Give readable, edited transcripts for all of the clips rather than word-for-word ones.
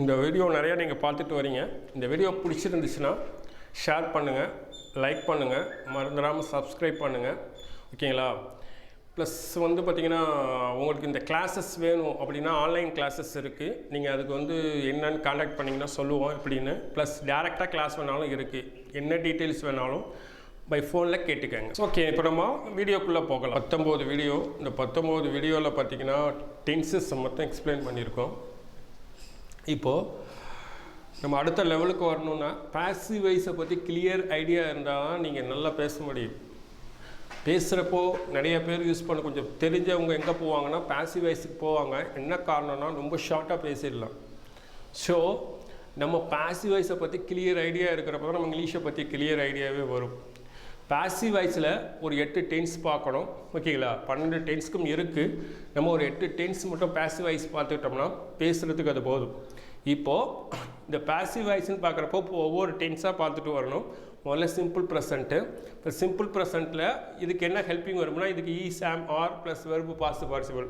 இந்த வீடியோ நிறையா நீங்கள் பார்த்துட்டு வரீங்க. இந்த வீடியோ பிடிச்சிருந்துச்சுன்னா ஷேர் பண்ணுங்கள், லைக் பண்ணுங்கள், மறந்துடாமல் சப்ஸ்கிரைப் பண்ணுங்கள். ஓகேங்களா? ப்ளஸ் வந்து பார்த்திங்கன்னா உங்களுக்கு இந்த கிளாஸஸ் வேணும் அப்படின்னா ஆன்லைன் கிளாஸஸ் இருக்குது. நீங்கள் அதுக்கு வந்து என்னென்னு கான்டாக்ட் பண்ணிங்கன்னா சொல்லுவோம் எப்படின்னு. ப்ளஸ் டேரெக்டாக கிளாஸ் வேணாலும் இருக்குது. என்ன டீட்டெயில்ஸ் வேணாலும் பை ஃபோனில் கேட்டுக்கங்க. ஓகே, இப்போ நம்ம வீடியோக்குள்ளே போகலாம். 19 வீடியோ. இந்த 19 வீடியோவில் பார்த்திங்கன்னா டென்சஸ் மட்டும் எக்ஸ்பிளைன் பண்ணியிருக்கோம். இப்போது நம்ம அடுத்த லெவலுக்கு வரணுன்னா பாசிவ் வாய்ஸை பற்றி கிளியர் ஐடியா இருந்தால் தான் நீங்கள் நல்லா பேச முடியும். பேசுகிறப்போ நிறைய பேர் யூஸ் பண்ண கொஞ்சம் தெரிஞ்சவங்க எங்கே போவாங்கன்னா பாசிவ் வாய்ஸுக்கு போவாங்க. என்ன காரணம்னா ரொம்ப ஷார்ட்டாக பேசிடலாம். ஸோ நம்ம பாசிவ் வாய்ஸை பற்றி கிளியர் ஐடியா இருக்கிறப்ப தான் நம்ம இங்கிலீஷை பற்றி கிளியர் ஐடியாவே வரும். பாசிவ் வாய்ஸில் ஒரு 8 டென்ஸ் பார்க்கணும். ஓகேங்களா? 12 டென்ஸ்க்கும் இருக்குது. நம்ம ஒரு 8 டென்ஸ் மட்டும் பாசிவ் வாய்ஸ் பார்த்துக்கிட்டோம்னா பேசுகிறதுக்கு அது போதும். இப்போது இந்த பாசிவ் வாய்ஸ்ன்னு பார்க்குறப்போ இப்போ ஒவ்வொரு டென்ஸாக பார்த்துட்டு வரணும். முதல்ல சிம்பிள் ப்ரெசண்ட்டு. இப்போ சிம்பிள் ப்ரெசண்ட்டில் இதுக்கு என்ன ஹெல்ப்பிங் வரும்னா இதுக்கு is am are plus verb past participle.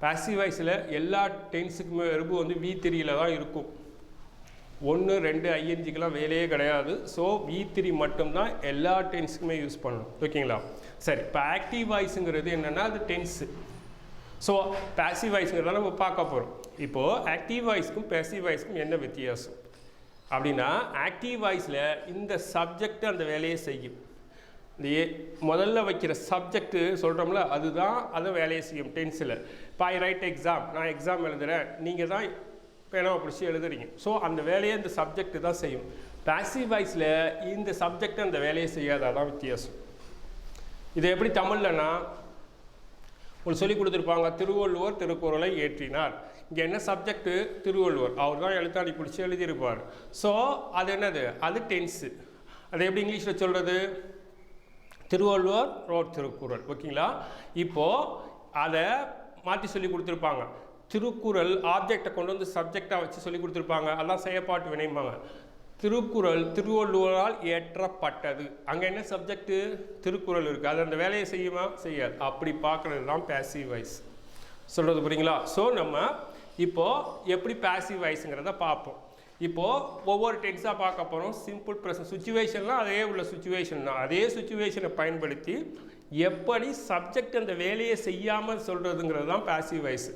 Passive வாய்ஸில் எல்லா டென்ஸுக்குமே வெர்பு வந்து V3யில் தான் இருக்கும். 1, 2 ஐஎன்ஜிக்கெலாம் வேலையே கிடையாது. ஸோ V3 மட்டும்தான் எல்லா டென்ஸுக்குமே யூஸ் பண்ணணும். ஓகேங்களா? சரி, இப்போ ஆக்டிவ் வாய்ஸுங்கிறது என்னென்னா அது டென்ஸு. ஸோ பாசிவ் வாய்ஸுங்கிறத நம்ம பார்க்க போகிறோம். இப்போது ஆக்டிவ் வாய்ஸ்க்கும் பாசிவ் வாய்ஸ்க்கும் என்ன வித்தியாசம் அப்படின்னா, ஆக்டிவ் வாய்ஸில் இந்த சப்ஜெக்ட் அந்த வேலையை செய்யும். இந்த முதல்ல வைக்கிற சப்ஜெக்ட்டு சொல்கிறோம்ல அதுதான் அதை வேலையை செய்யும் டென்ஸில். இப்போ ஐ ரைட் எக்ஸாம், நான் எக்ஸாம் எழுதுகிறேன், நீங்கள் தான் பேனாவை பிடிச்சி எழுதுறீங்க. ஸோ அந்த வேலையை இந்த சப்ஜெக்ட் தான் செய்யும். பாசிவ் வாய்ஸில் இந்த சப்ஜெக்ட் அந்த வேலையை செய்யாது. அதான் வித்தியாசம். இது எப்படி தமிழ்லன்னா உங்களுக்கு சொல்லி கொடுத்துருப்பாங்க, திருவள்ளுவர் திருக்குறளை ஏற்றினார். இங்கே என்ன சப்ஜெக்ட்டு? திருவள்ளுவர். அவர் தான் எழுத்தாணி பிடிச்சி எழுதியிருப்பார். ஸோ அது என்னது? அது டென்ஸு. அது எப்படி இங்கிலீஷில் சொல்கிறது? திருவள்ளுவர் ரோட் திருக்குறள். ஓகேங்களா? இப்போது அதை மாற்றி சொல்லி கொடுத்துருப்பாங்க. திருக்குறள் ஆப்ஜெக்டை கொண்டு வந்து சப்ஜெக்டாக வச்சு சொல்லி கொடுத்துருப்பாங்க. அதான் செயற்பாட்டு வினைம்பாங்க. திருக்குறள் திருவள்ளுவரால் ஏற்றப்பட்டது. அங்கே என்ன சப்ஜெக்டு? திருக்குறள் இருக்குது. அது அந்த வேலையை செய்யுமா? செய்யாது. அப்படி பார்க்குறது தான் பாசிவ் வாய்ஸ். சொல்கிறது புரியுங்களா? ஸோ நம்ம இப்போது எப்படி பாசிவ் வாய்ஸுங்கிறத பார்ப்போம். இப்போது ஒவ்வொரு டென்ஸாக பார்க்க போகிறோம். சிம்பிள் ப்ரெசன்ட் சுச்சுவேஷன்லாம் அதே உள்ள சுச்சுவேஷன் தான். அதே சுச்சுவேஷனை பயன்படுத்தி எப்படி சப்ஜெக்ட் அந்த வேலையை செய்யாமல் சொல்கிறதுங்கிறது தான் பாசிவ் வாய்ஸ்.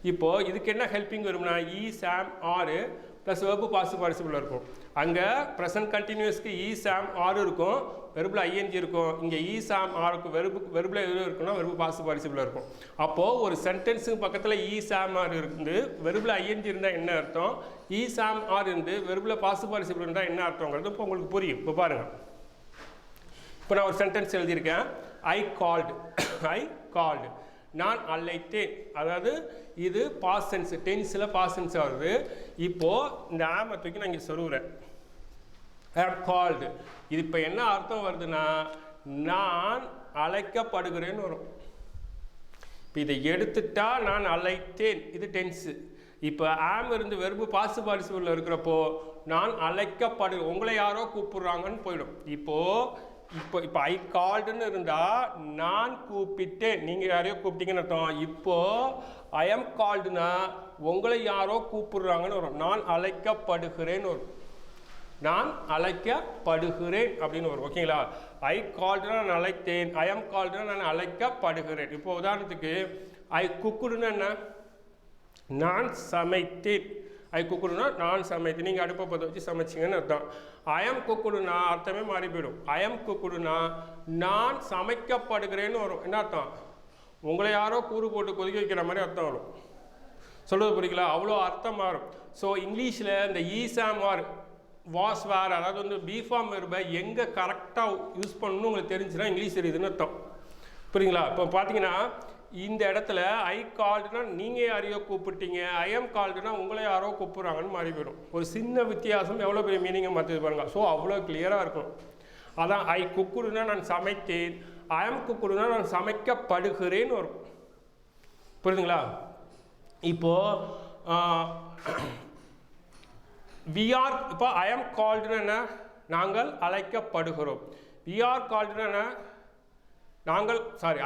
இப்போது இதுக்கு என்ன ஹெல்ப்பிங் வரும்னா is am are plus verb past participle இருக்கும். அங்கே ப்ரெசன்ட் கண்டினியூஸ்க்கு ஈஸ் ஆம் ஆர் இருக்கும், வெர்பில் ஐஎன்ஜி இருக்கும். இங்கே ஈஸ் ஆம் ஆருக்கு வெர்பில் எது இருக்குன்னா வெர்பு பாஸ்ட் பார்ட்டிசிபிள் இருக்கும். அப்போது ஒரு சென்டென்ஸுக்கு பக்கத்தில் ஈஸ் ஆம் ஆர் இருந்து வெர்பில் ஐஎன்ஜி இருந்தால் என்ன அர்த்தம், ஈஸ் ஆம் ஆர் இருந்து வெர்பில் பாஸ்ட் பார்ட்டிசிபிள் இருந்தால் என்ன அர்த்தங்கிறது இப்போ உங்களுக்கு புரியும். இப்போ பாருங்கள், இப்போ நான் ஒரு சென்டென்ஸ் எழுதியிருக்கேன். ஐ கால்டு, நான் அழைத்தேன். அதாவது இது பாஸ்ட் டென்ஸ், டென்ஸில் பாஸ்ட் டென்ஸ் வருது. இப்போது இந்த ஆமை தூக்கி நான் இங்கே சொல்லுறேன், ஐ ஹவ் கால்டு. இது இப்போ என்ன அர்த்தம் வருதுன்னா நான் அழைக்கப்படுகிறேன்னு வரும். இப்போ இதை எடுத்துட்டா நான் அழைத்தேன், இது டென்ஸு. இப்போ ஆம் இருந்து வெர்பு பாஸ்ட் பார்ட்டிசிபிளில் இருக்கிறப்போ நான் அழைக்கப்படுகிறேன், உங்களை யாரோ கூப்பிட்றாங்கன்னு போயிடும். இப்போ ஐ கால்டுன்னு இருந்தால் நான் கூப்பிட்டேன், நீங்கள் யாரையோ கூப்பிட்டீங்கன்னு அர்த்தம். இப்போது ஐ எம் கால்டுனா உங்களை யாரோ கூப்பிடுறாங்கன்னு வரும். நான் அழைக்கப்படுகிறேன்னு வரும். நான் அழைக்கப்படுகிறேன் அப்படின்னு வரும். ஓகேங்களா? ஐ கால்டுனா நான் அழைத்தேன், ஐ எம் கால்டுனா நான் அழைக்கப்படுகிறேன். இப்போ உதாரணத்துக்கு ஐ குக்குடுன்னா என்ன? நான் சமைத்தேன். ஐ குக்குடுனா நான் சமைத்தேன், நீங்கள் அடுப்பை பற்ற வச்சு சமைச்சிங்கன்னு அர்த்தம். ஐஎம் குக்குடுனா அர்த்தமே மாறி போயிடும். ஐஎம் குக்குடுனா நான் சமைக்கப்படுகிறேன்னு வரும். என்ன அர்த்தம்? உங்களை யாரோ கூறு போட்டு கொதிக்க வைக்கிற மாதிரி அர்த்தம் வரும். சொல்கிறது புரியுங்களா? அவ்வளோ அர்த்தம் மாறும். ஸோ இங்கிலீஷில் இந்த ஈசாம் ஆர் வாஸ் வேர், அதாவது வந்து பிஃபார்ம் வெர்பை எங்கே கரெக்டாக யூஸ் பண்ணணும்னு உங்களுக்கு தெரிஞ்சுன்னா இங்கிலீஷ் தெரியுதுன்னு அர்த்தம். புரியுங்களா? இப்போ பார்த்தீங்கன்னா இந்த இடத்துல ஐ கால்டுனா நீங்கள் யாரையோ கூப்பிட்டீங்க, ஐ எம் கால்டுனா உங்களை யாரோ கூப்பிட்றாங்கன்னு மாறி போயிடும். ஒரு சின்ன வித்தியாசம் எவ்வளோ பெரிய மீனிங்கை மாற்றி பாருங்க. ஸோ அவ்வளோ கிளியராக இருக்கும். அதான் ஐ குக்குடுனா நான் சமைத்தேன், ஐ எம் குக்குடுனா நான் சமைக்கப்படுகிறேன்னு வரும். புரியுதுங்களா? இப்போது இப்போ ஐ எம் கால்டுனா என்ன? நாங்கள் அழைக்கப்படுகிறோம். வி ஆர் கால்டுனா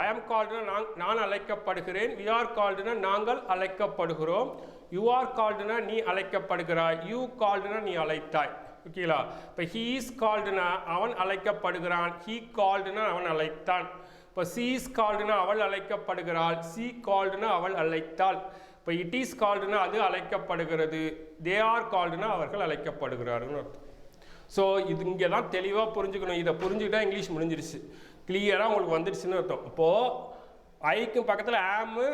ஐ எம் கால்டுனா நான் அழைக்கப்படுகிறேன். வி ஆர் கால்டுனா நாங்கள் அழைக்கப்படுகிறோம். யூ ஆர் கால்டுனா நீ அழைக்கப்படுகிறாய், யூ கால்டுனா நீ அழைத்தாய். ஓகேங்களா? இப்போ ஹீ இஸ் கால்டுனா அவன் அழைக்கப்படுகிறான், ஹீ கால்டுனா அவன் அழைத்தான். இப்போ சி இஸ் கால்டுனா அவள் அழைக்கப்படுகிறாள், சி கால்டுனா அவள் அழைத்தாள். இப்போ இட் இஸ் கால்டுனா அது அழைக்கப்படுகிறது, தே ஆர் கால்டுனா அவர்கள் அழைக்கப்படுகிறார்கள் அர்த்தம். ஸோ இது இங்கே தான் தெளிவாக புரிஞ்சுக்கணும். இதை புரிஞ்சுக்கிட்டா இங்கிலீஷ் முடிஞ்சிருச்சு, கிளியராக உங்களுக்கு வந்துடுச்சுன்னு அர்த்தம். இப்போது ஐக்கு பக்கத்தில் ஆமு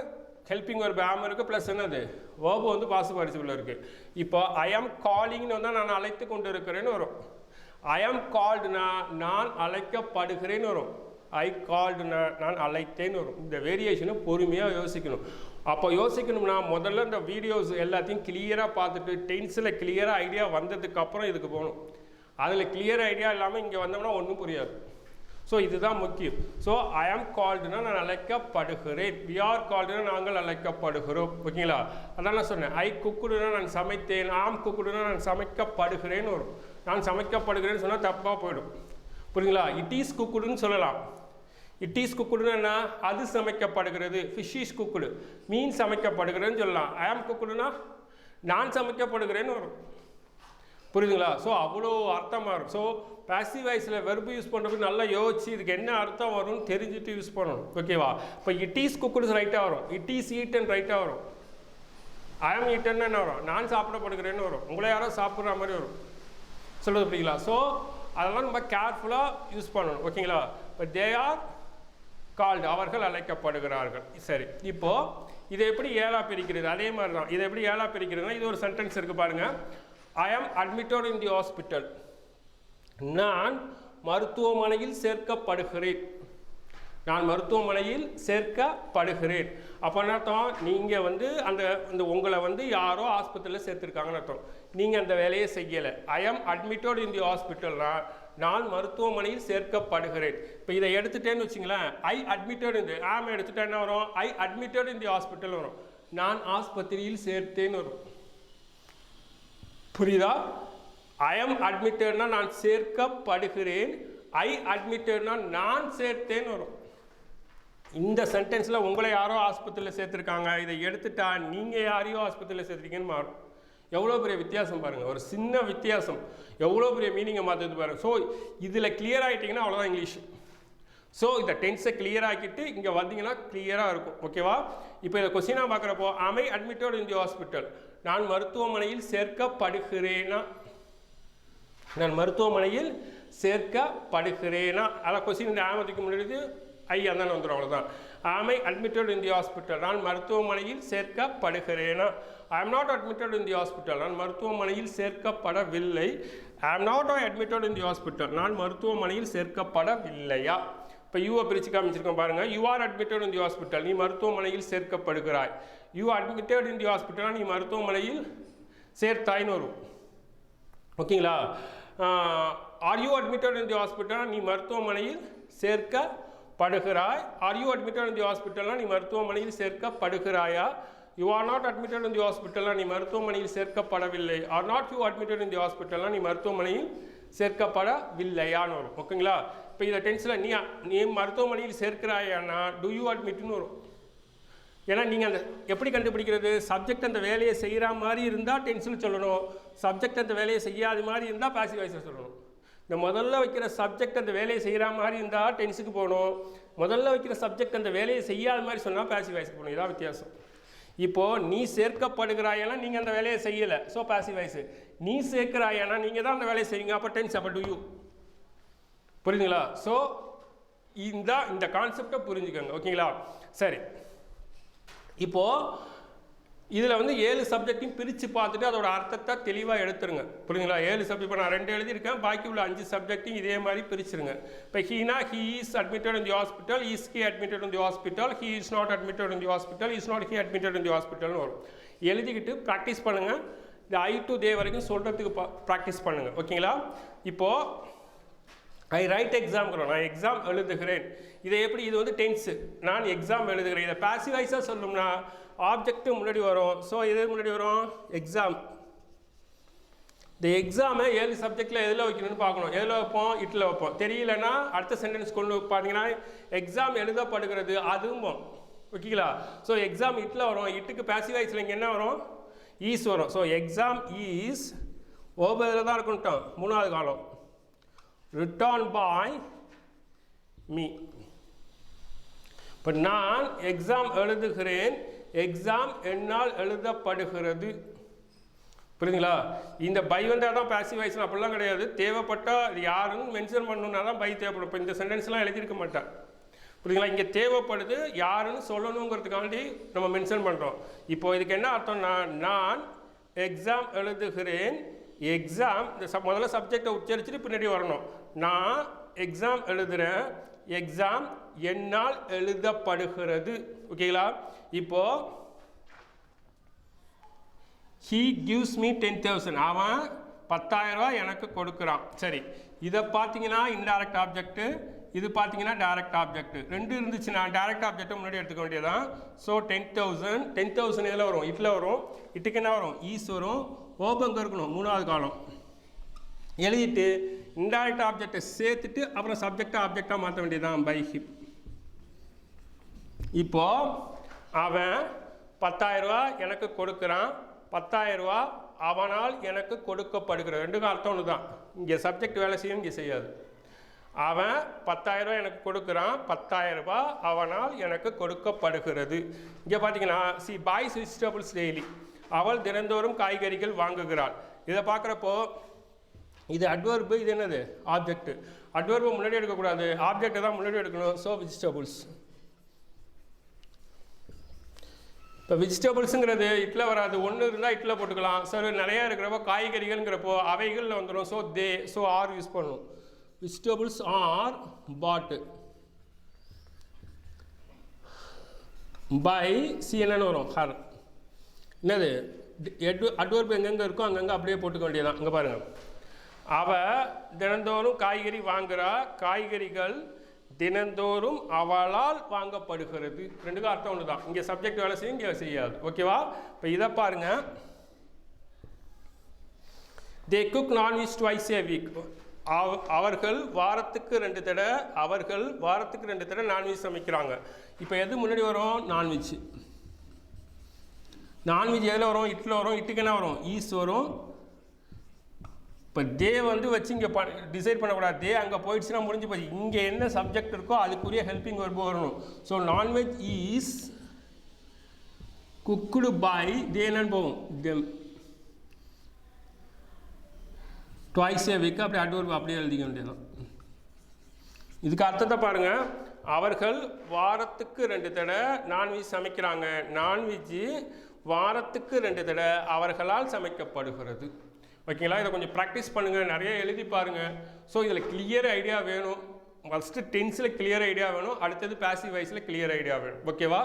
ஹெல்பிங் வெர்ப் ஆம் இருக்குது, ப்ளஸ் என்னது வேர்பு வந்து பாசிட்டிவ் பார்ட்டிசிபிள் இருக்குது. இப்போ ஐ ஆம் காலிங்னு வந்தால் நான் அழைத்து கொண்டு இருக்கிறேன்னு வரும். ஐ ஆம் கால்டுனா நான் அழைக்கப்படுகிறேன்னு வரும். ஐ கால்டுனா நான் அழைத்தேன்னு வரும். இந்த வேரியேஷனை பொறுமையாக யோசிக்கணும். அப்போ யோசிக்கணும்னா முதல்ல இந்த வீடியோஸ் எல்லாத்தையும் கிளியராக பார்த்துட்டு டென்ஸில் கிளியராக ஐடியா வந்ததுக்கப்புறம் இதுக்கு போகணும். அதில் கிளியர் ஐடியா இல்லாமல் இங்கே வந்தோம்னா ஒன்றும் புரியாது. ஸோ இதுதான் முக்கியம். ஸோ ஐ ஆம் கால்டுனா நான் அழைக்கப்படுகிறேன், வி ஆர் கால்டுனா நாங்கள் அழைக்கப்படுகிறோம். ஓகேங்களா? அதான் நான் சொன்னேன். ஐ குக்குடுனா நான் சமைத்தேன், ஆம் குக்குடுனா நான் சமைக்கப்படுகிறேன்னு வரும். நான் சமைக்கப்படுகிறேன்னு சொன்னால் தப்பாக போயிடும். புரியுங்களா? இட் இஸ் குக்குடுன்னு சொல்லலாம். இட் இஸ் குக்குடுன்னா என்ன? அது சமைக்கப்படுகிறது. ஃபிஷ் இஸ் குக்குடு, மீன் சமைக்கப்படுகிறேன்னு சொல்லலாம். ஐ ஆம் குக்குடுனா நான் சமைக்கப்படுகிறேன்னு வரும். புரியுதுங்களா? ஸோ அவ்வளோ அர்த்தமாக இருக்கும். ஸோ பாசிவ் வாய்ஸில் வெர்பு யூஸ் பண்ணுறதுக்கு நல்லா யோசிச்சு இதுக்கு என்ன அர்த்தம் வரும்னு தெரிஞ்சுட்டு யூஸ் பண்ணணும். ஓகேவா? இப்போ இட் இஸ் குக்குடு ரைட்டாக வரும், இட் இஸ் ஈட்டன் ரைட்டாக வரும். ஐ ஆம் ஈட்டன் என்ன வரும்? நான் சாப்பிடப்படுகிறேன்னு வரும். உங்களை யாரோ சாப்பிட்ற மாதிரி வரும். சொல்லுறது புரியுங்களா? ஸோ அதெல்லாம் நம்ம கேர்ஃபுல்லாக யூஸ் பண்ணணும். ஓகேங்களா? இப்போ தே ஆர் கால்டு அவர்கள் அழைக்கப்படுகிறார்கள். சரி, இப்போது இதை எப்படி ஏழாக பிரிக்கிறது? அதே மாதிரி தான் இதை எப்படி ஏழாக பிரிக்கிறதுனா இது ஒரு சென்டென்ஸ் இருக்குது பாருங்கள். I am admitted in the hospital. நான் மருத்துவமனையில் சேர்க்கப்படுகிறேன். நான் மருத்துவமனையில் சேர்க்கப்படுகிறேன். அப்போ என்ன அர்த்தம்? நீங்கள் வந்து அந்த உங்களை வந்து யாரோ ஆஸ்பத்திரியில் சேர்த்துருக்காங்கன்னு அர்த்தம். நீங்கள் அந்த வேலையை செய்யலை. ஐ ஆம் அட்மிட்டட் இன் தி ஹாஸ்பிட்டல்னா நான் மருத்துவமனையில் சேர்க்கப்படுகிறேன். இப்போ இதை எடுத்துட்டேன்னு வச்சுங்களேன், ஐ அட்மிட்டட் இந்த ஆம் எடுத்துட்டா என்ன வரும்? ஐ அட்மிட்டட் இன் தி ஹாஸ்பிட்டல் வரும். நான் ஆஸ்பத்திரியில் சேர்த்தேன்னு வரும். புரியுதா? ஐ ஆம் அட்மிட்டட்னா நான் சேர்க்கப்படுகிறேன், ஐ அட்மிட்டட்னா நான் சேர்த்தேன்னு வரும். இந்த சென்டென்ஸில் உங்களை யாரோ ஆஸ்பத்திரியில் சேர்த்துருக்காங்க, இதை எடுத்துட்டா நீங்கள் யாரையோ ஆஸ்பத்திரியில் சேர்த்துருக்கீங்கன்னு மாறும். எவ்வளோ பெரிய வித்தியாசம் பாருங்கள். ஒரு சின்ன வித்தியாசம் எவ்வளோ பெரிய மீனிங்கை மாற்றுது பாருங்கள். ஸோ இதில் கிளியர் ஆகிட்டிங்கன்னா அவ்வளோதான் இங்கிலீஷ். ஸோ இந்த டென்ஸை கிளியர் ஆக்கிட்டு இங்கே வந்தீங்கன்னா கிளியராக இருக்கும். ஓகேவா? இப்போ இதை கொஸ்டினாக பார்க்குறப்போ am I admitted in the hospital? நான் மருத்துவமனையில் சேர்க்கப்படுகிறேனா? நான் மருத்துவமனையில் சேர்க்கப்படுகிறேனா? அதான் கொஸ்டின் இந்த ஆமத்துக்கு முன்னாடி ஐ அந்தானே வந்துடும், அவ்வளோதான். am I admitted in the hospital? நான் மருத்துவமனையில் சேர்க்கப்படுகிறேனா? I am not admitted in the hospital. நான் மருத்துவமனையில் சேர்க்கப்படவில்லை. I am not admitted in the hospital. நான் மருத்துவமனையில் சேர்க்கப்படவில்லையா? இப்போ யூவை பிரித்து காமிச்சிருக்கோம் பாருங்கள். You are admitted in the hospital, நீ மருத்துவமனையில் சேர்க்கப்படுகிறாய். You admitted in the hospital, நீ மருத்துவமனையில் சேர்த்தாயின்னு வரும். ஓகேங்களா? Are you admitted in the hospital, நீ மருத்துவமனையில் சேர்க்கப்படுகிறாய். Are you admitted in the ஹாஸ்பிட்டல்னா நீ மருத்துவமனையில் சேர்க்கப்படுகிறாயா? You are not admitted in the ஹாஸ்பிட்டல்னா நீ மருத்துவமனையில் சேர்க்கப்படவில்லை. Are not you admitted in the ஹாஸ்பிட்டல்னா நீ மருத்துவமனையில் சேர்க்கப்படவில்லையான்னு வரும். ஓகேங்களா? இப்போ இதை டென்ஸில் நீ மருத்துவமனையில் சேர்க்கிறாயான்னா டு யூ அட்மிட்னு வரும். ஏன்னா நீங்கள் அந்த எப்படி கண்டுபிடிக்கிறது? சப்ஜெக்ட் அந்த வேலையை செய்கிற மாதிரி இருந்தால் டென்ஸில் சொல்லணும், சப்ஜெக்ட் அந்த வேலையை செய்யாத மாதிரி இருந்தால் பாசிவ் வாய்ஸில் சொல்லணும். இந்த முதல்ல வைக்கிற சப்ஜெக்ட் அந்த வேலையை செய்கிற மாதிரி இருந்தால் டென்ஸுக்கு போகணும், முதல்ல வைக்கிற சப்ஜெக்ட் அந்த வேலையை செய்யாத மாதிரி சொன்னால் பாசிவ் வாய்ஸுக்கு போகணும். இதான் வித்தியாசம். இப்போது நீ சேர்க்கப்படுகிறாயனா நீங்கள் அந்த வேலையை செய்யலை, ஸோ பாசிவ் வாய்ஸ். நீ சேர்க்கிறாயனா நீங்கள் தான் அந்த வேலையை செய்யுங்க, அப்போ டென்ஸ். அப்போ டு யூ. புரியுதுங்களா? ஸோ இந்த கான்செப்டை புரிஞ்சுக்கோங்க. ஓகேங்களா? சரி, இப்போது இதில் வந்து 7 சப்ஜெக்டையும் பிரித்து பார்த்துட்டு அதோட அர்த்தத்தை தெளிவாக எடுத்துருங்க. புரியுதுங்களா? 7 சப்ஜெக்ட் இப்போ நான் 2 எழுதியிருக்கேன், பாக்கி உள்ள 5 சப்ஜெக்டையும் இதே மாதிரி பிரிச்சுருங்க. இப்போ ஹீனா he is admitted in the hospital, is he admitted in the hospital, he is not admitted in the hospital, is not he admitted in the ஹாஸ்பிட்டல்னு வரும். எழுதிக்கிட்டு ப்ராக்டிஸ் பண்ணுங்கள். இந்த ஐ டு தே வரைக்கும் சொல்கிறதுக்கு ப்ராக்டிஸ் பண்ணுங்கள். ஓகேங்களா? இப்போது ஐ ரைட் எக்ஸாம்ங்கிறோம், நான் எக்ஸாம் எழுதுகிறேன். இதை எப்படி? இது வந்து டென்ஸு, நான் எக்ஸாம் எழுதுகிறேன். இதை பாசிவ் வாய்ஸாக சொல்லணும்னா ஆப்ஜெக்ட்டு முன்னாடி வரும். ஸோ எது முன்னாடி வரும்? எக்ஸாம். இந்த எக்ஸாமை 7 சப்ஜெக்டில் எதில் வைக்கணும்னு பார்க்கணும். எதில் வைப்போம்? இட்டில் வைப்போம். தெரியலன்னா அடுத்த சென்டென்ஸ் கொண்டு பார்த்தீங்கன்னா எக்ஸாம் எழுதப்படுகிறது அதுவும். ஓகேங்களா? ஸோ எக்ஸாம் இட்டில் வரும். இட்டுக்கு பாசிவ் வாய்ஸில் இங்கே என்ன வரும்? ஈஸ் வரும். ஸோ எக்ஸாம் ஈஸ் ஓபதில் தான் இருக்கட்டும். மூணாவது காலம் ரிட்டர்ன் பை மீ. இப்போ நான் எக்ஸாம் எழுதுகிறேன், எக்ஸாம் என்னால் எழுதப்படுகிறது. புரியுதுங்களா? இந்த பை வந்தால் தான் பாசிவ் வாய்ஸ், அப்படிலாம் கிடையாது. தேவைப்பட்டால் யாருன்னு மென்ஷன் பண்ணணுன்னா தான் பை தேவைப்படும். இப்போ இந்த சென்டென்ஸ்லாம் எழுதியிருக்க மாட்டேன். புரியுதுங்களா? இங்கே தேவைப்படுது, யாருன்னு சொல்லணுங்கிறதுக்காண்டி நம்ம மென்ஷன் பண்ணுறோம். இப்போ இதுக்கு என்ன அர்த்தம்னா, நான் எக்ஸாம் எழுதுகிறேன், எக்ஸாம் இந்த முதல்ல சப்ஜெக்டை உச்சரிச்சுட்டு பின்னாடி வரணும். நான் எக்ஸாம் எழுதுகிறேன், எக்ஸாம் என்னால் எழுதப்படுகிறது. ஓகேங்களா? இப்போ he gives me 10,000, அவன் 10,000 ரூபாய் எனக்கு கொடுக்குறான். சரி, இதை பார்த்தீங்கன்னா இன்டைரக்ட் ஆப்ஜெக்ட், இது பார்த்தீங்கன்னா டைரக்ட் ஆப்ஜெக்ட். ரெண்டு இருந்துச்சுன்னா டைரக்ட் ஆப்ஜெக்டை முன்னாடி எடுத்துக்க வேண்டியதான். ஸோ 10,000 10,000 எதில் வரும்? இட்டில் வரும். இட்டுக்கு என்ன வரும்? ஈஸ் வரும். ஓபங்க இருக்கணும் மூணாவது காலம். எழுதிட்டு இன்டைரக்ட் ஆப்ஜெக்டை சேர்த்துட்டு அப்புறம் சப்ஜெக்டாக ஆப்ஜெக்டாக மாற்ற வேண்டியதான் பை ஹிம். இப்போ அவன் 10,000 ரூபாய் எனக்கு கொடுக்குறான், 10,000 ரூபாய் அவனால் எனக்கு கொடுக்கப்படுகிறது. ரெண்டுக்கும் அர்த்தம் ஒன்று தான். இங்கே சப்ஜெக்ட் வேலை செய்யும், இங்கே செய்யாது. அவன் 10,000 ரூபாய் எனக்கு கொடுக்குறான், 10,000 ரூபாய் அவனால் எனக்கு கொடுக்கப்படுகிறது. இங்கே பார்த்தீங்கன்னா சி பாய்ஸ் வெஜிடபிள்ஸ் டெய்லி, அவள் தினந்தோறும் காய்கறிகள் வாங்குகிறாள். இதை பார்க்குறப்போ இது அட்வர்பு, இது என்னது? ஆப்ஜெக்ட். அட்வர்பு முன்னாடி எடுக்கக்கூடாது, ஆப்ஜெக்டை தான் முன்னாடி எடுக்கணும். So vegetables. இப்போ வெஜிடபிள்ஸுங்கிறது இட்டில் வராது, ஒன்று இருந்தால் இட்டில் போட்டுக்கலாம். சரி, நிறையா இருக்கிறப்போ காய்கறிகள்ங்கிறப்போ அவைகளில் வந்துடும். So they, so are use பண்ணணும். Vegetables are bought by she என்னன்னு வரும்? ஹர். என்னது? அட்வர்பு எங்கெங்கே இருக்கோ அங்கங்கே அப்படியே போட்டுக்க வேண்டியதான். இங்கே பாருங்கள், அவ தினந்தோறும் காய்கறி வாங்குறா, காய்கறிகள் தினந்தோறும் அவளால் வாங்கப்படுகிறது. ரெண்டுக்கும் அர்த்தம் ஒன்று தான். இங்கே சப்ஜெக்ட் வேலை செய்யும், இங்கே செய்யாது. ஓகேவா? இப்போ இதை பாருங்க, they cook non veg twice a week. அவர்கள் வாரத்துக்கு 2 தடவை, அவர்கள் வாரத்துக்கு 2 தடவை நான்வெஜ் சமைக்கிறாங்க. இப்போ எது முன்னாடி வரும்? நான்வெஜ். நான்வெஜ் எதில் வரும்? இட்டில் வரும். இட்டுக்கு என்ன வரும்? ஈஸ் வரும். இப்போ தே வந்து வச்சு இங்கே டிசைட் பண்ணக்கூடாது. தே அங்கே போயிடுச்சுன்னா முடிஞ்சு போச்சு. இங்கே என்ன சப்ஜெக்ட் இருக்கோ அதுக்குரிய ஹெல்பிங் வெர்பு வரணும். So non veg is cooked by they என்னன்னு போகும்? தெம். ட்வைஸ் ஏ வீக் அப்படி அட்வர்பு அப்படியே எழுதிக்க வேண்டியதான். இதுக்கு அர்த்தத்தை பாருங்கள். அவர்கள் வாரத்துக்கு 2 தடவை நான்வெஜ் சமைக்கிறாங்க. நான்வெஜ்ஜு வாரத்துக்கு 2 தடவை அவர்களால் சமைக்கப்படுகிறது. ஓகேங்களா? இதை கொஞ்சம் ப்ராக்டிஸ் பண்ணுங்கள், நிறைய எழுதி பாருங்கள். ஸோ இதில் கிளியர் ஐடியா வேணும். ஃபஸ்ட்டு டென்ஸில் கிளியர் ஐடியா வேணும், அடுத்தது பாசிவ் வாய்ஸில் கிளியர் ஐடியா வேணும். ஓகேவா?